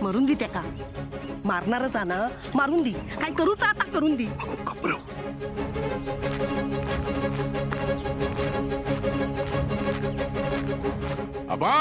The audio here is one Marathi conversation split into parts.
मरून दी त्याका मारणारच ना मारून दी काय करूच आता करून दी आबा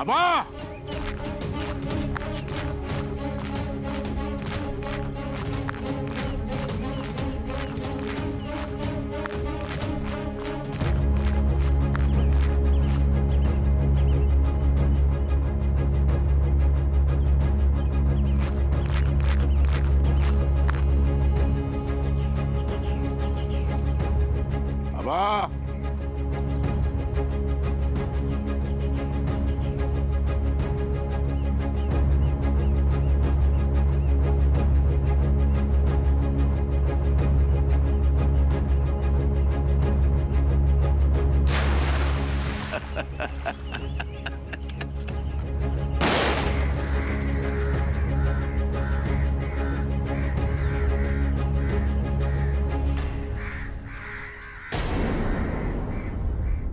आबा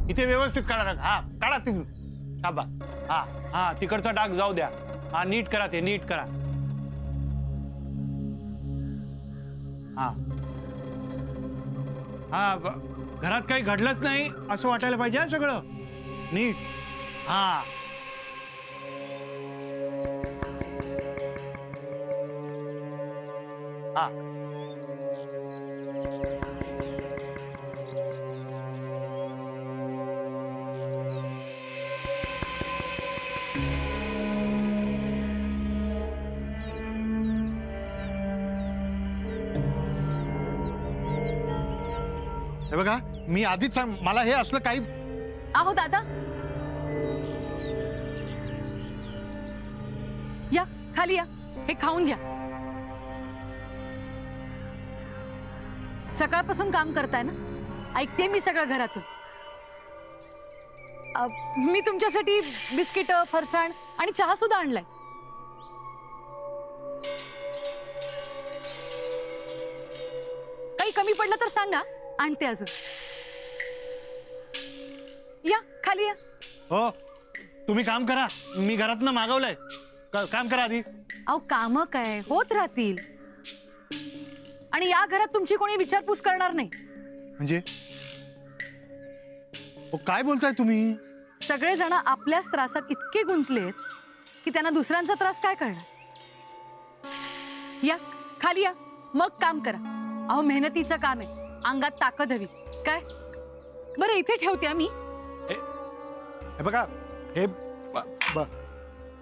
इथे व्यवस्थित काढा हा काढा तिथून शाबास हा हा तिकडचा डाग जाऊ द्या हा नीट करा ते नीट करा हा हा घरात काही घडलंच नाही असं वाटायला पाहिजे हा सगळं नीट हा हा हे बघा मी आधीच सांग मला हे असलं काही आहो दादा या खाली या हे खाऊन घ्या सकाळपासून काम करताय ना ऐकते मी सगळं घरातून मी तुमच्यासाठी बिस्किट फरसाण आणि चहा सुद्धा आणलाय काही कमी पडलं तर सांगा आणते अजून या खाली या हो तुम्ही काम करा मी घरातनं मागवलंय काम करा आधी अहो काम काय होत राहतील आणि या घरात तुमची कोणी विचारपूस करणार नाही म्हणजे काय बोलताय तुम्ही सगळेजण आपल्याच त्रासात इतके गुंतलेत की त्यांना दुसऱ्यांचा त्रास काय करणार या खाली या मग काम करा अहो मेहनतीचं काम आहे अंगात ताकद हवी काय बरं इथे ठेवते मी हे बघा हे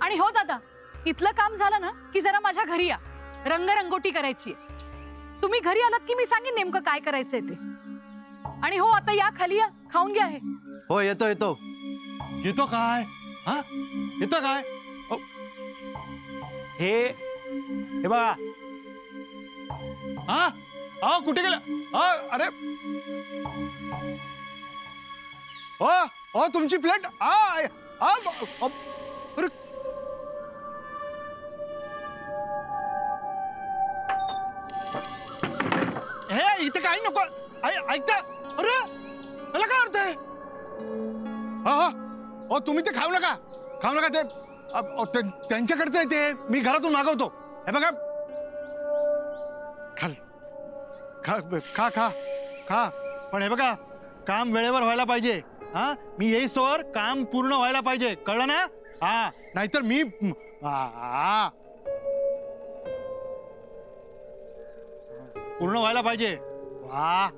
आणि हो दादा इथलं काम झालं ना की जरा माझ्या घरी या रंगरंगोटी करायची तुम्ही घरी आलात की मी सांगेन नेमकं काय करायचंय ते आणि हो आता या खाली या खाऊन घ्या हे हो येतो येतो येतो काय हा येतो काय हे बघा हा हा कुठे गेला? हा अरे हो हो तुमची प्लेट. अरे हे इथे काही नको. ऐकता? अरे त्याला काय अर्थ आहे? हा हो तुम्ही ते खाऊ नका ते त्यांच्याकडचं आहे ते. मी घरातून मागवतो. हे बघा खाल खा खा खा खा पण हे बघा काम वेळेवर व्हायला पाहिजे. हा मी येईस्तोवर काम पूर्ण व्हायला पाहिजे, कळलं ना? हा नाहीतर मी पूर्ण व्हायला पाहिजे. वा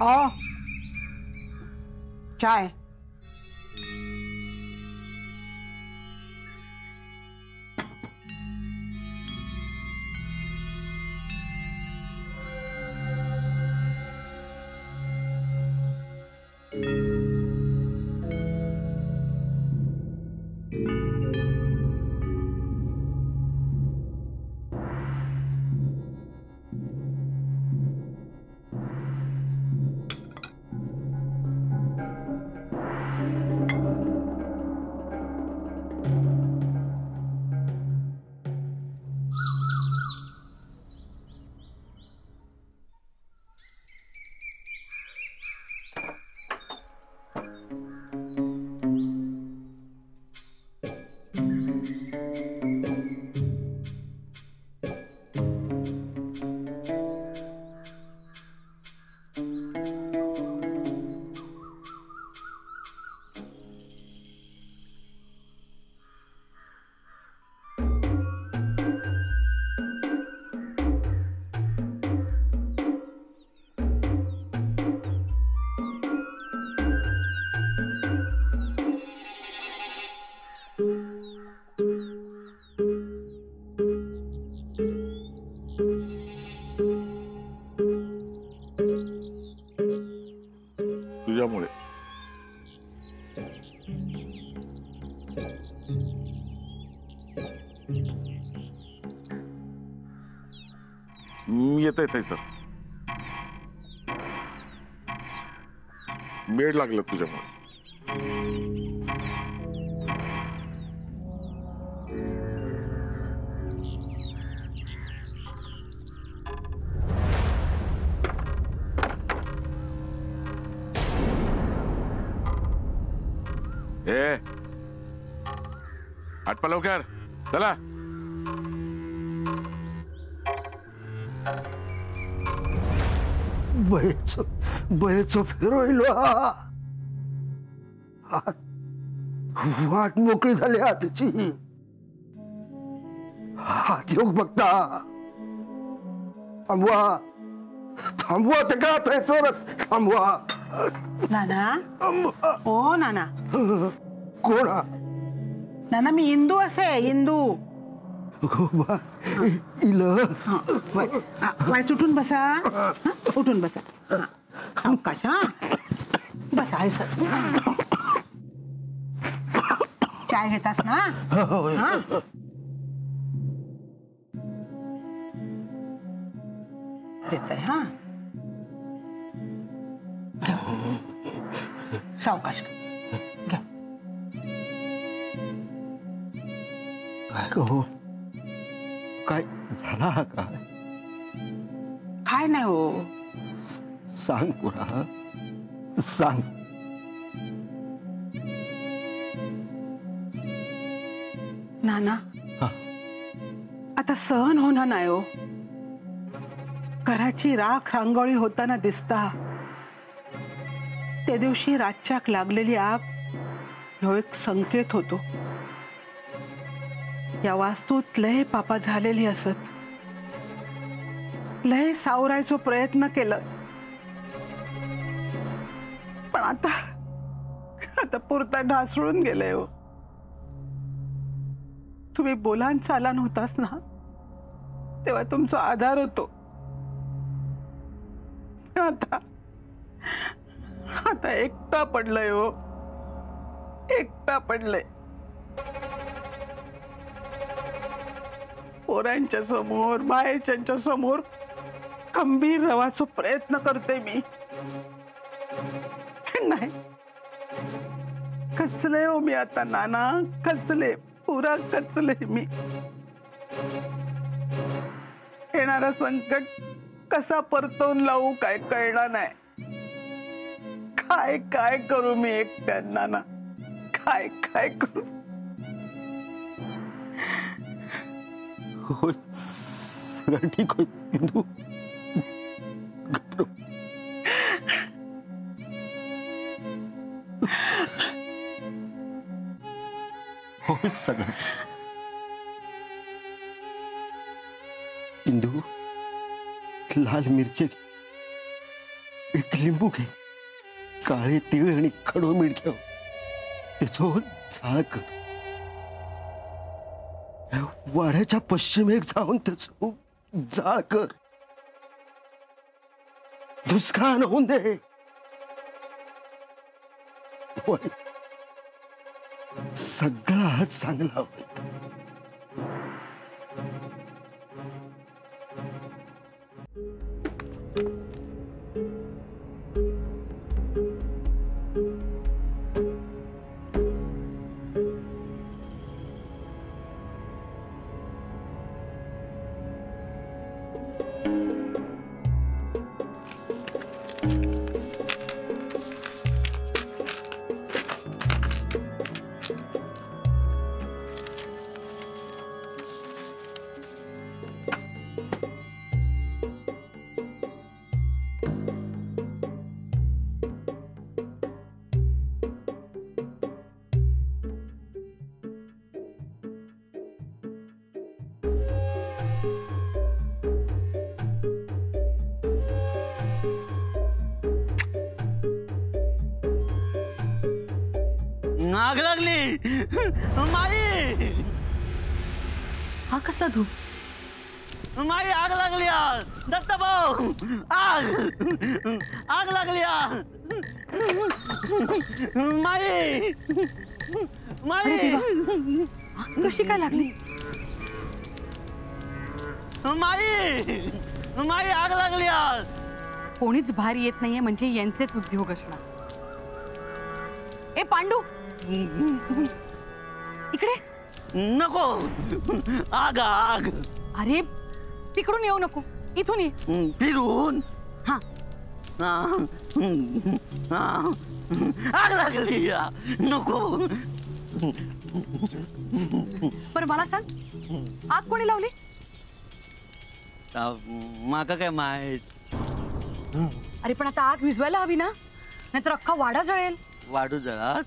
आओ चाय. तुझ्यामुळे. येतंय सर. मेड लागलं तुझ्यामुळे. आटपा लवकर चला. बयचो फिरवलो वाट मोकळी झाली हातची. हात योग बघता थांबवा ते का सर थांबवा. नाना ओ नाना. कोणा? नाना मी इंदू असे इंदू. वाय उठून बसा. उठून बसा. सावकाश हा बसा. चाय घेतास ना? देत आहे हा. सावकाश घ्या. काय हो काय झाला काय? काय नाही हो. सांग पुरा सांग. नाना आता सहन होणार नाही हो. घराची राख रांगोळी होताना दिसता. त्या दिवशी रातच्याक लागलेली आग ह्यो एक संकेत होतो. या वास्तूत लय पापा झालेली असत. लय सावरायचो प्रयत्न केलं, पण आता आता पुरता ढासळून गेले हो. तुम्ही बोलान चाला नव्हतास ना, तेव्हा तुमचा आधार होतो. आता आता एकटा पडलंय हो, एकटा पडलंय. पोरांच्या समोर, बाहेरच्यांच्या समोर खंबीर राहायचा प्रयत्न करते मी, नाही कचले हो मी आता नाना, कचले, पुरा कचले मी. येणारा संकट कसा परतवून लावू काय कळणार नाही. काय काय करू मी एकट्यानं नाना, काय काय करू. हो सगळं ठीक होईल इंदू. घाबरू. हो सगळं इंदू. लाल मिरची घे, एक लिंबू घे, काळे तीळ आणि खडो मीठ घ्या, त्याचं झाळ कर. वाड्याच्या पश्चिमेक जाऊन त्याचं जाळ कर. दुष्काळ होऊन दे. सगळा चांगला होईल. आग लागली माई. हा कसला धूप? माई आग लागली. दत्ता भाऊ, आग आग लागली. माई माई कशी काय लागली? माई माई आग लागली. कोणीच बाहेर येत नाहीये म्हणजे यांचेच उद्योग असणार. ए पांडू, इकडे. नको, आग आग. अरे तिकडून येऊ नको, इथून ये. फिरून. हा आग लागली. नको. बरं मला सांग, आग कोणी लावली? माका काय माहित. अरे पण आता आग विझवायला हवी ना, नाहीतर अख्खा वाडा जळेल. वाढू जळात.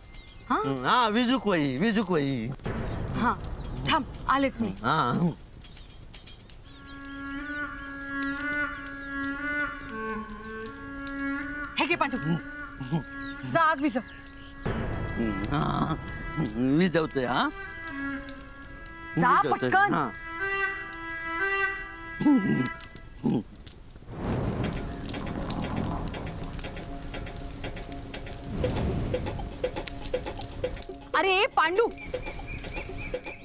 हा हा विजूक वही, विजूक वही. हा थांब, आलेच मी. हा हे घे पांडू, जा आग विझव. विजवतोय. हा जा विजवतोय. पटकन. हा. अरे पांडू,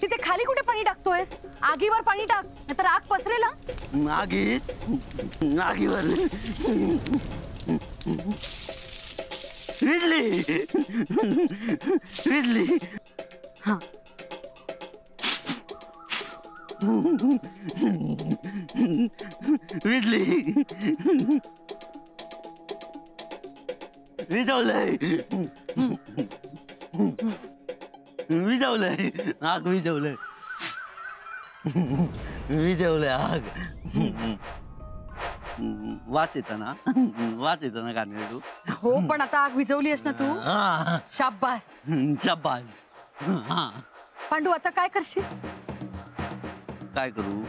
तिथे खाली कुठे पाणी टाकतोयस? आगीवर पाणी टाक, नाहीतर आग पसरेल. हा? आगीवर विजली. विजली. हा विजली. विजवलंय. विजवलंय. आग विजवलंय. विजवलंय आग. वास येतो ना, वास येतो ना कांदे. हो पण आता आग विझवलीस ना तू. शाब्बास. शाबास. हा पांडू आता काय करशील? काय करू?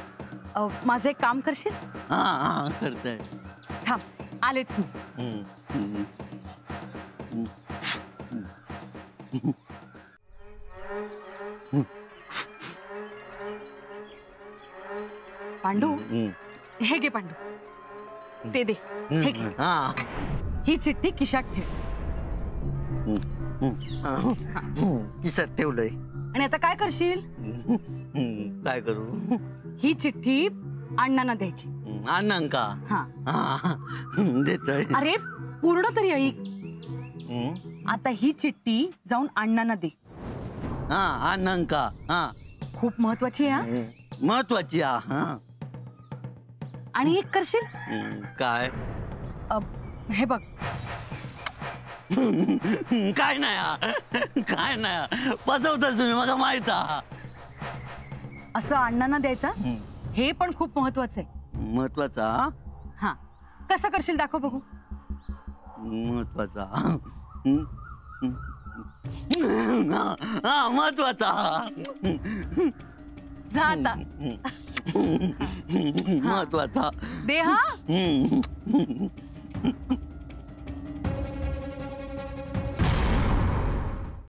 माझं एक काम करशील? हा हा करतोय. थांब आलेच मी. हम्म, हम्म. पांडू हम्म. हे घे पांडू. ते दे. हे घे. हा. ही चिठ्ठी खिशात ठेव. किसात ठेवलंय. आणि आता काय करशील? काय करू? ही चिठ्ठी अण्णांना द्यायची. आनंद का? हा. हा देतोय. अरे पूर्ण तरी ऐक. हम्म. आता ही चिठ्ठी जाऊन अण्णांना दे. हा आनंद का? हा. खूप महत्वाची आहे हा. महत्वाची हा. आणि एक करशील? काय? हे बघ. काय नाही हा. काय नाही पचवता तुम्ही मला माहित हा. असं अण्णांना द्यायचं. हे पण खूप महत्वाचं आहे. महत्वाचा? हा. कसं करशील दाखव बघू. महत्वाचा? हा महत्वाचा. जा आता. महत्वाचा. दे हा.